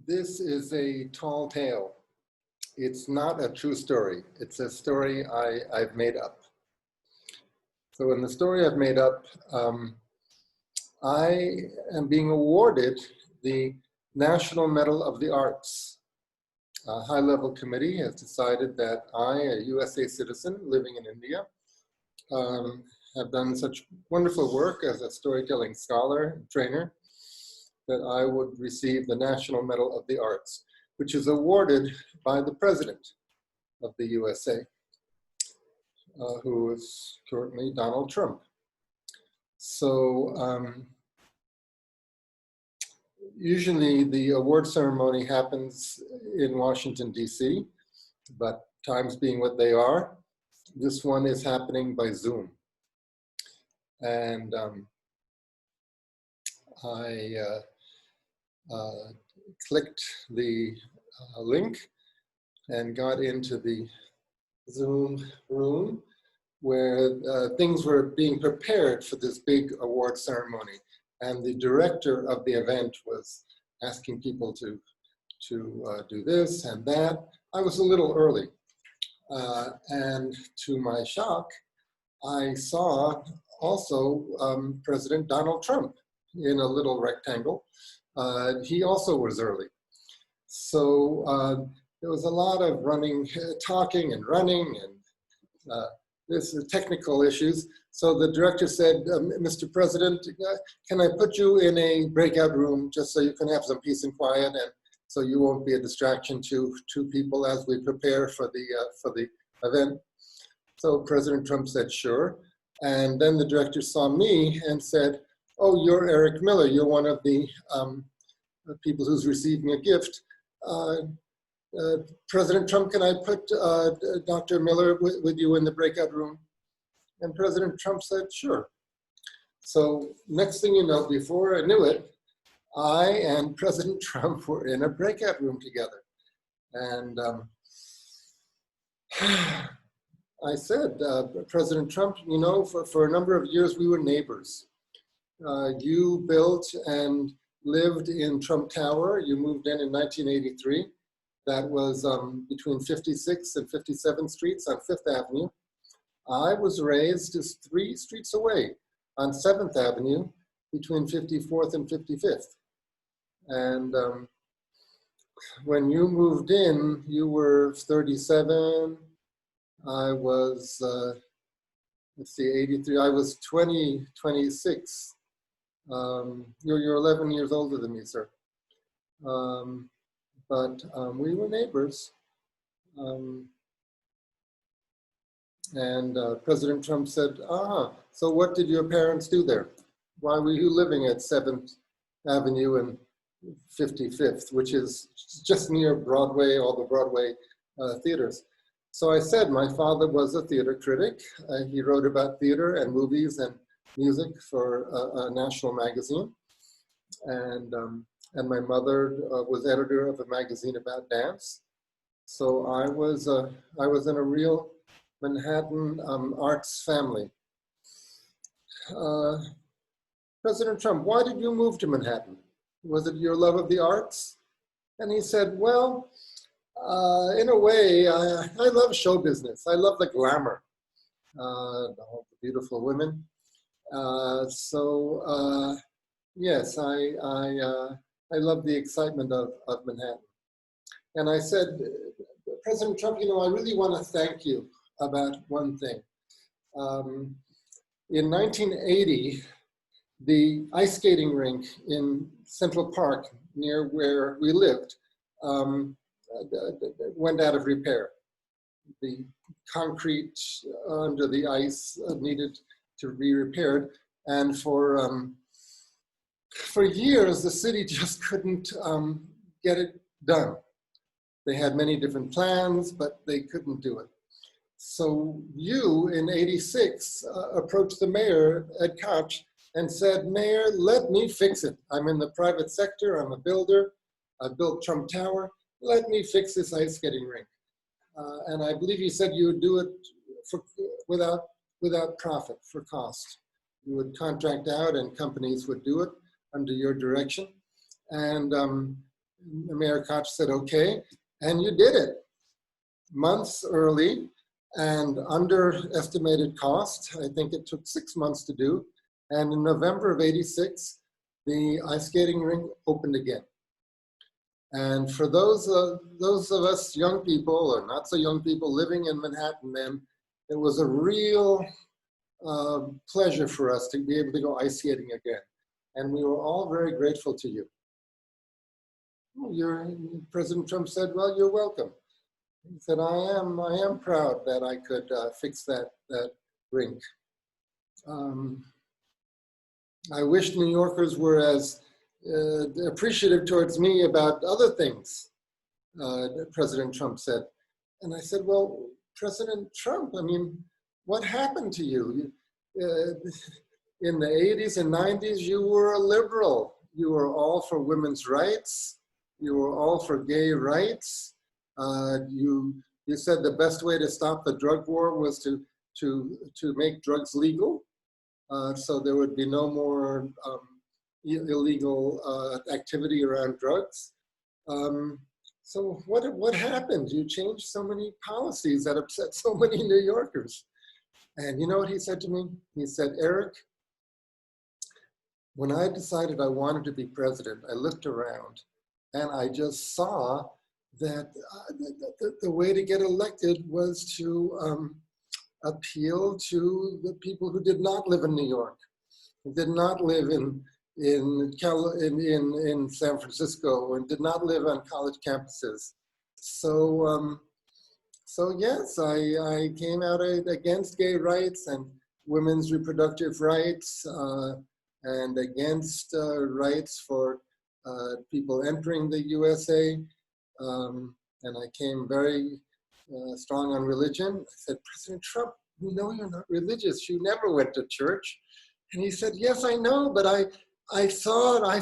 This is a tall tale. It's not a true story. It's a story I've made up. So in the story I've made up, I am being awarded the National Medal of the Arts. A high-level committee has decided that I, a USA citizen living in India, have done such wonderful work as a storytelling scholar and trainer that I would receive the National Medal of the Arts, which is awarded by the President of the USA, who is currently Donald Trump. So usually the award ceremony happens in Washington, D.C., but times being what they are, this one is happening by Zoom. And I clicked the link and got into the Zoom room where things were being prepared for this big award ceremony. And the director of the event was asking people to do this and that. I was a little early. And to my shock, I saw also President Donald Trump in a little rectangle. He also was early. So there was a lot of running, talking and running, and this is technical issues. So the director said, Mr. President, can I put you in a breakout room just so you can have some peace and quiet, and so you won't be a distraction to people as we prepare for the event? So President Trump said, sure. And then the director saw me and said, oh, you're Eric Miller. You're one of the people who's receiving a gift. President Trump, can I put Dr. Miller with you in the breakout room? And President Trump said, sure. So next thing you know, before I knew it, I and President Trump were in a breakout room together. And I said, President Trump, you know, for a number of years we were neighbors. You built and lived in Trump Tower. You moved in 1983. That was between 56th and 57th Streets on 5th Avenue. I was raised just 3 streets away on 7th Avenue between 54th and 55th. And when you moved in, you were 37. I was, let's see, 83. I was 26. You're 11 years older than me, sir. But we were neighbors. And President Trump said, so what did your parents do there? Why were you living at 7th Avenue and 55th, which is just near Broadway, all the Broadway theaters? So I said, my father was a theater critic. He wrote about theater and movies and music for a national magazine. And my mother was editor of a magazine about dance. So I was in a real Manhattan arts family. President Trump, why did you move to Manhattan? Was it your love of the arts? And he said, well, in a way, I love show business. I love the glamour, all the beautiful women. Yes, I love the excitement of Manhattan. And I said, President Trump, you know, I really want to thank you about one thing. In 1980, the ice skating rink in Central Park, near where we lived, went out of repair. The concrete under the ice needed to be repaired, and for years the city just couldn't get it done. They had many different plans, but they couldn't do it. So you, in '86, approached the mayor, Ed Koch, and said, Mayor, let me fix it. I'm in the private sector, I'm a builder, I built Trump Tower, let me fix this ice skating rink. And I believe you said you would do it without profit, for cost. You would contract out and companies would do it under your direction. And Mayor Koch said, okay, and you did it months early and underestimated cost. I think it took 6 months to do. And in November of '86, the ice skating rink opened again. And for those of us young people, or not so young people, living in Manhattan then, it was a real pleasure for us to be able to go ice skating again. And we were all very grateful to you. President Trump said, well, you're welcome. He said, I am proud that I could fix that rink. I wish New Yorkers were as appreciative towards me about other things, President Trump said. And I said, well, President Trump, I mean, what happened to you? In the 80s and 90s, you were a liberal. You were all for women's rights. You were all for gay rights. You said the best way to stop the drug war was to make drugs legal. So there would be no more illegal activity around drugs. So what happened? You changed so many policies that upset so many New Yorkers. And you know what he said to me? He said, Eric, when I decided I wanted to be president, I looked around and I just saw that the way to get elected was to appeal to the people who did not live in New York, who did not live in San Francisco, and did not live on college campuses. So yes, I came out against gay rights and women's reproductive rights, and against rights for people entering the USA. And I came very strong on religion. I said, President Trump, you know you're not religious. You never went to church. And he said, yes, I know, but I saw it. I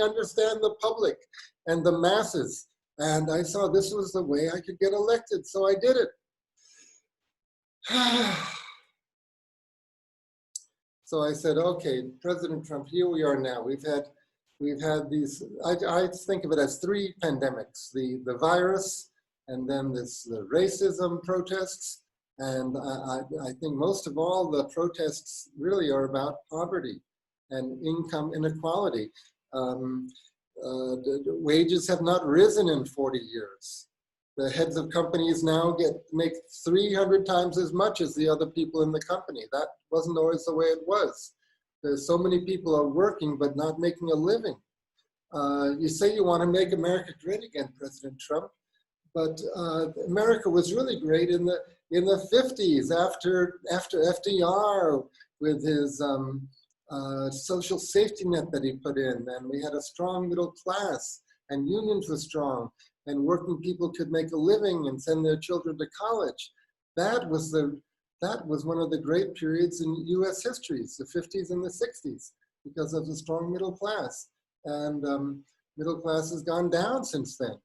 understand the public and the masses. And I saw this was the way I could get elected. So I did it. So I said, okay, President Trump, here we are now. We've had these, I think of it as 3 pandemics, the virus, and then the racism protests. And I think most of all, the protests really are about poverty and income inequality. The wages have not risen in 40 years. The heads of companies now make 300 times as much as the other people in the company. That wasn't always the way it was. There's so many people are working but not making a living. You say you want to make America great again, President Trump, but America was really great in the 50s after FDR with his social safety net that he put in, and we had a strong middle class, and unions were strong, and working people could make a living and send their children to college. That was one of the great periods in U.S. history, the 50s and the 60s, because of the strong middle class. And middle class has gone down since then.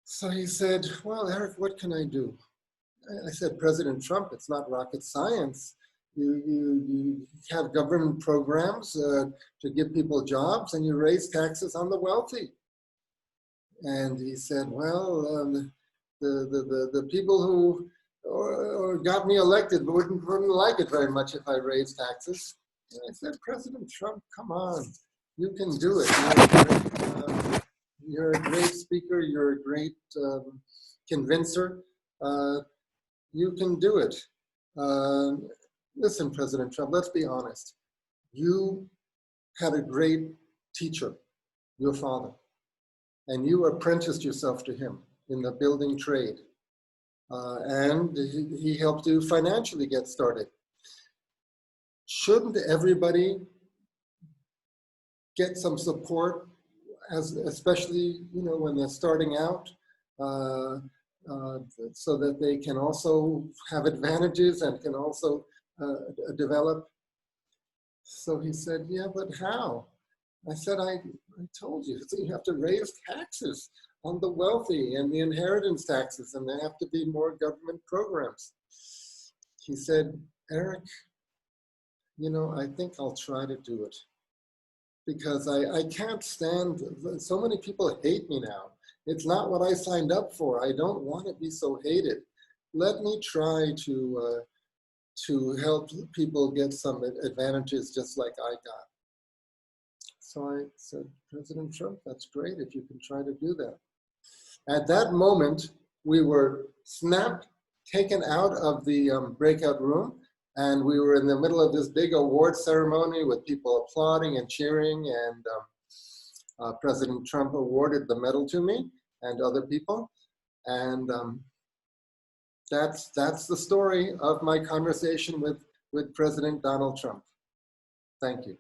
So he said, well, Eric, what can I do? I said, President Trump, it's not rocket science. You have government programs to give people jobs, and you raise taxes on the wealthy. And he said, well, the people who got me elected wouldn't like it very much if I raised taxes. And I said, President Trump, come on, you can do it. You're a great speaker. You're a great convincer. You can do it. Listen, President Trump, let's be honest. You had a great teacher, your father, and you apprenticed yourself to him in the building trade. And he helped you financially get started. Shouldn't everybody get some support, especially when they're starting out, so that they can also have advantages and can also develop? So he said, yeah, but how? I said, I told you, so you have to raise taxes on the wealthy and the inheritance taxes, and there have to be more government programs. He said, Eric, I think I'll try to do it. because I can't stand, so many people hate me now. It's not what I signed up for. I don't want to be so hated. Let me try to help people get some advantages just like I got. So I said, President Trump, that's great if you can try to do that. At that moment, we were snapped, taken out of the breakout room, and we were in the middle of this big award ceremony with people applauding and cheering, and President Trump awarded the medal to me and other people. And that's the story of my conversation with President Donald Trump. Thank you.